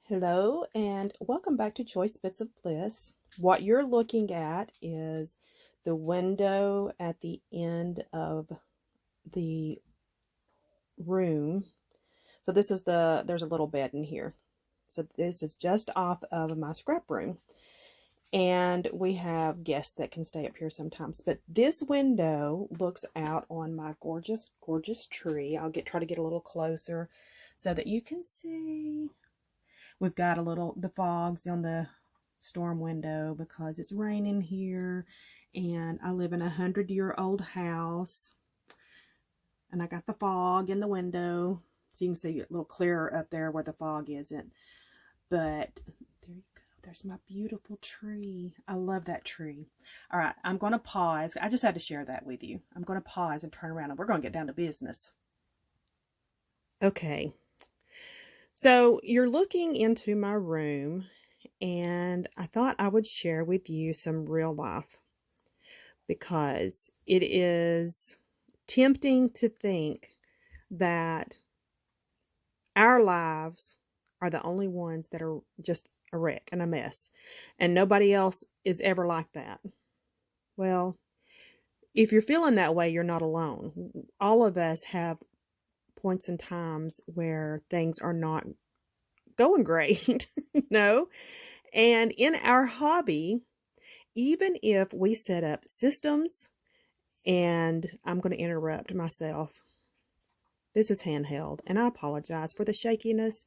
Hello and welcome back to Choice Bits of Bliss. What you're looking at is the window at the end of the room. So there's a little bed in here. So this is just off of my scrap room. And we have guests that can stay up here sometimes. But this window looks out on my gorgeous, gorgeous tree. I'll try to get a little closer so that you can see. We've got the fogs on the storm window because it's raining here, and I live in a 100-year-old house, and I got the fog in the window, so you can see a little clearer up there where the fog isn't. But there you go. There's my beautiful tree. I love that tree. All right, I'm going to pause. I just had to share that with you. I'm going to pause and turn around, and we're going to get down to business. Okay. So you're looking into my room, and I thought I would share with you some real life because it is tempting to think that our lives are the only ones that are just a wreck and a mess, and nobody else is ever like that. Well, if you're feeling that way, you're not alone. All of us have points and times where things are not going great, and in our hobby, even if we set up systems, and I'm going to interrupt myself, this is handheld, and I apologize for the shakiness.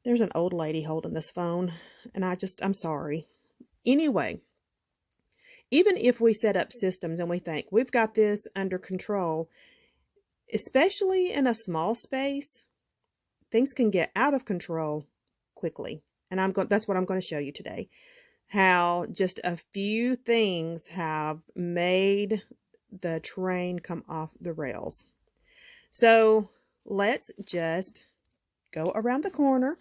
There's an old lady holding this phone, and I'm sorry. Anyway, even if we set up systems and we think we've got this under control, especially in a small space, things can get out of control quickly. And that's what I'm going to show you today. How just a few things have made the train come off the rails. So let's just go around the corner.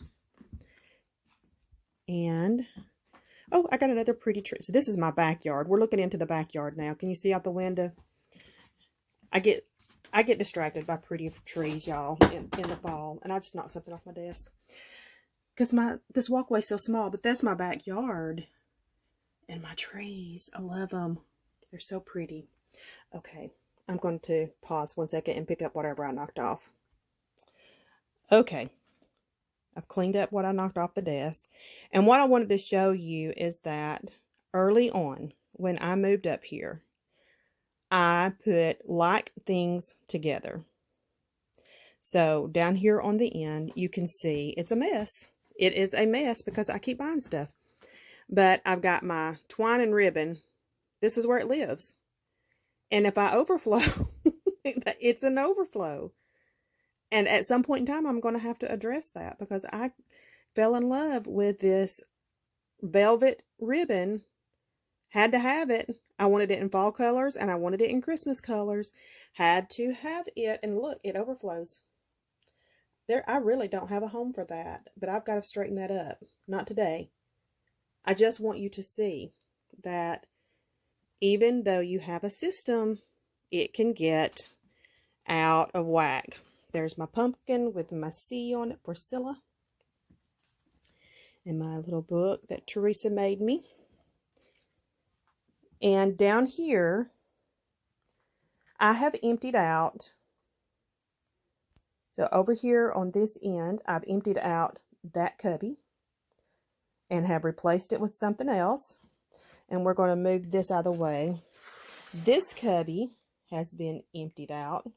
And, oh, I got another pretty tree. So this is my backyard. We're looking into the backyard now. Can you see out the window? I get distracted by pretty trees, y'all, in the fall. And I just knocked something off my desk. Because this walkway's so small, but that's my backyard. And my trees, I love them. They're so pretty. Okay, I'm going to pause 1 second and pick up whatever I knocked off. Okay, I've cleaned up what I knocked off the desk. And what I wanted to show you is that early on, when I moved up here, I put like things together. So down here on the end, you can see it's a mess. It is a mess because I keep buying stuff. But I've got my twine and ribbon. This is where it lives. And if I overflow, it's an overflow. And at some point in time, I'm going to have to address that because I fell in love with this velvet ribbon. Had to have it. I wanted it in fall colors and I wanted it in Christmas colors. Had to have it. And look, it overflows. I really don't have a home for that, but I've got to straighten that up. Not today. I just want you to see that even though you have a system, it can get out of whack. There's my pumpkin with my C on it for Cilla. And my little book that Teresa made me. And down here, I have emptied out. So over here on this end, I've emptied out that cubby and have replaced it with something else. And we're going to move this out of the way. This cubby has been emptied out.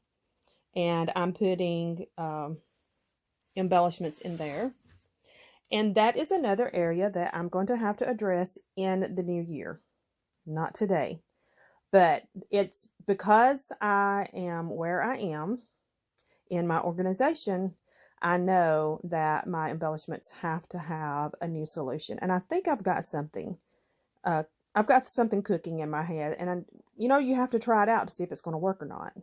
And I'm putting embellishments in there. And that is another area that I'm going to have to address in the new year. Not today. But it's because I am where I am in my organization, I know that my embellishments have to have a new solution. And I think I've got something. I've got something cooking in my head. And, you have to try it out to see if it's going to work or not.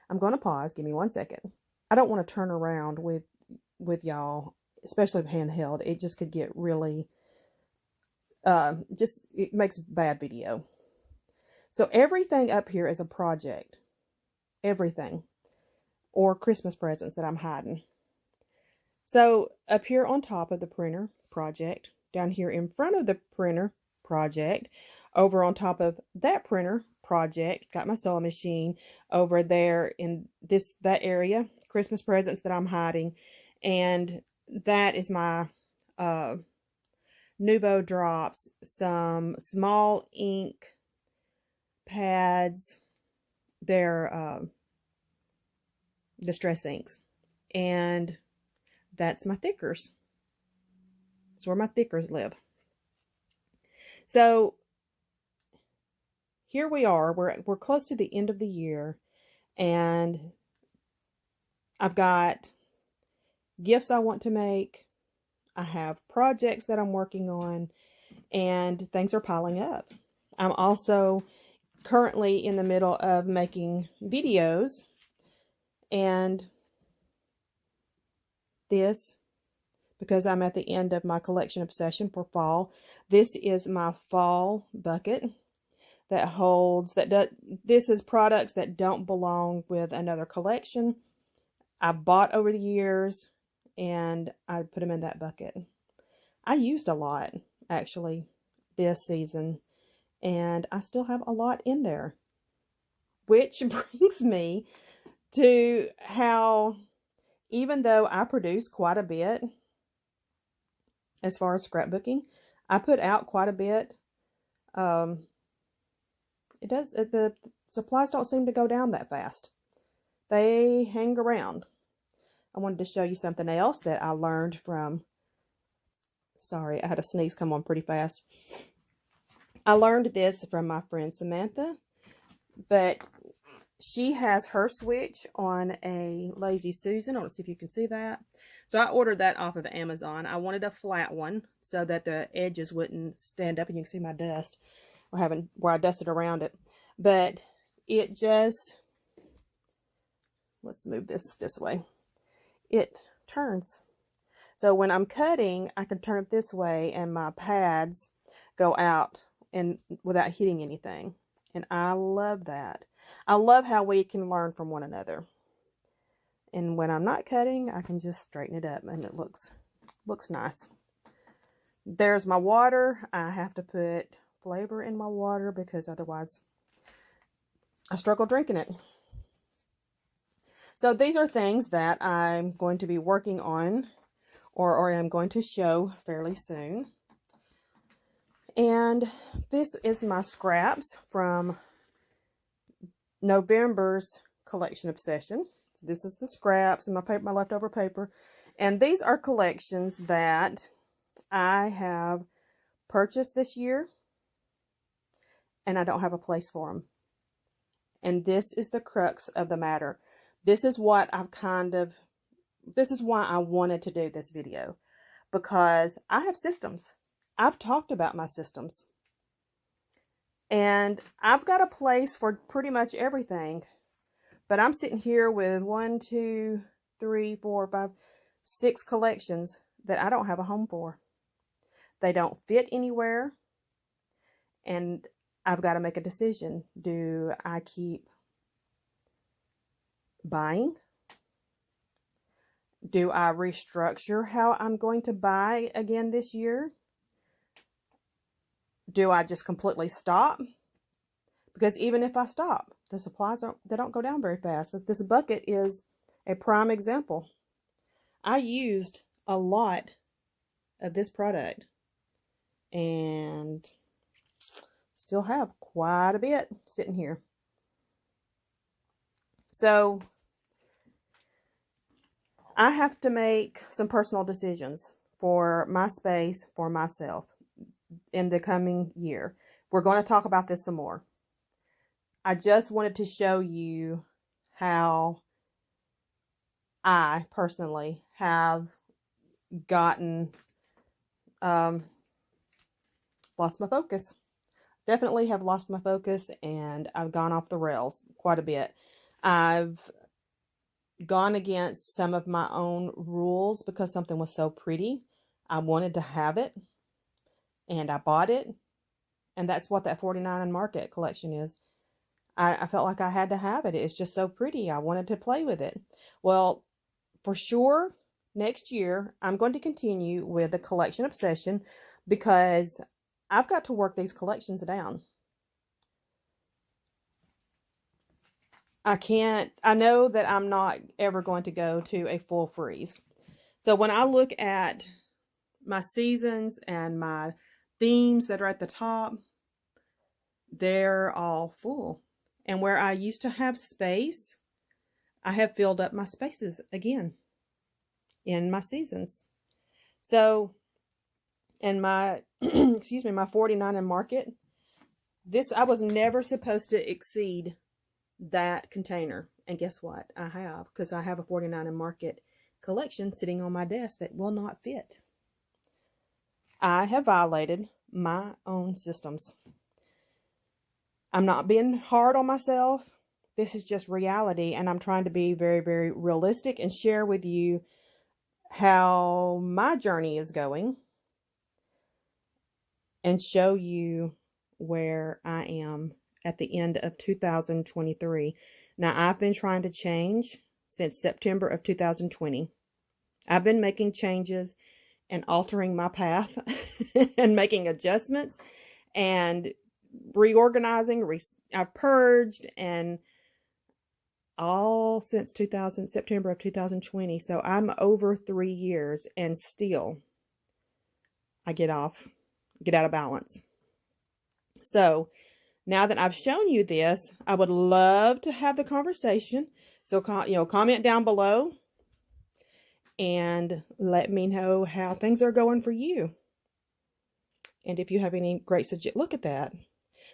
I'm going to pause. Give me 1 second. I don't want to turn around with y'all, especially handheld. It just could get really, it makes bad video. So everything up here is a project. Everything. Or Christmas presents that I'm hiding. So up here on top of the printer project, down here in front of the printer project, over on top of that printer project, got my sewing machine over there in that area, Christmas presents that I'm hiding, and that is my Nuvo drops, some small ink pads, they're distress inks, and that's my thickers. That's where my thickers live. So here we are. We're close to the end of the year, and I've got gifts I want to make. I have projects that I'm working on, and things are piling up. I'm also currently in the middle of making videos, and this, because I'm at the end of my collection obsession for fall, this is my fall bucket that holds, this is products that don't belong with another collection. I've bought over the years, and I put them in that bucket. I used a lot, actually, this season, and I still have a lot in there. Which brings me to how, even though I produce quite a bit, as far as scrapbooking, I put out quite a bit. The supplies don't seem to go down that fast. They hang around. I wanted to show you something else that I learned from, sorry, I had a sneeze come on pretty fast. I learned this from my friend Samantha, but she has her switch on a Lazy Susan. I don't see if you can see that. So I ordered that off of Amazon. I wanted a flat one so that the edges wouldn't stand up and you can see my dust where I dusted around it. But it just, let's move this way. It turns. So when I'm cutting, I can turn it this way and my pads go out and without hitting anything. And I love that. I love how we can learn from one another. And when I'm not cutting, I can just straighten it up and it looks nice. There's my water. I have to put flavor in my water because otherwise I struggle drinking it. So these are things that I'm going to be working on or I'm going to show fairly soon. And this is my scraps from November's collection obsession. So this is the scraps and my leftover paper. And these are collections that I have purchased this year and I don't have a place for them. And this is the crux of the matter. This is what this is why I wanted to do this video, because I have systems. I've talked about my systems. And I've got a place for pretty much everything. But I'm sitting here with 1, 2, 3, 4, 5, 6 collections that I don't have a home for. They don't fit anywhere. And I've got to make a decision. Do I keep buying? Do I restructure how I'm going to buy again this year? Do I just completely stop? Because even if I stop, the supplies don't go down very fast. This bucket is a prime example. I used a lot of this product and still have quite a bit sitting here. So I have to make some personal decisions for my space, for myself in the coming year. We're going to talk about this some more. I just wanted to show you how I personally have gotten lost my focus. Definitely have lost my focus and I've gone off the rails quite a bit. I've gone against some of my own rules because something was so pretty. I wanted to have it and I bought it. And that's what that 49 on Market collection is. I felt like I had to have it. It's just so pretty. I wanted to play with it. Well, for sure, next year, I'm going to continue with the collection obsession because I've got to work these collections down. I know that I'm not ever going to go to a full freeze. So when I look at my seasons and my themes that are at the top, they're all full. And where I used to have space, I have filled up my spaces again in my seasons. So, and my, excuse me, my 49 in market, I was never supposed to exceed that container. And guess what? I have, because I have a 49 in market collection sitting on my desk that will not fit. I have violated my own systems. I'm not being hard on myself. This is just reality, and I'm trying to be very, very realistic and share with you how my journey is going and show you where I am at the end of 2023. Now, I've been trying to change since September of 2020. I've been making changes and altering my path and making adjustments and reorganizing. I've purged, and all since September of 2020. So I'm over 3 years, and still I get out of balance. So now that I've shown you this, I would love to have the conversation. So, comment down below and let me know how things are going for you. And if you have any great suggestions, look at that.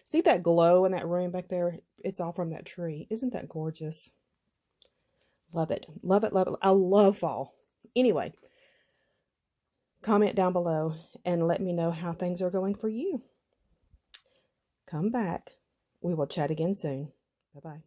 See that glow in that room back there? It's all from that tree. Isn't that gorgeous? Love it. Love it, love it. I love fall. Anyway, comment down below and let me know how things are going for you. Come back. We will chat again soon. Bye-bye.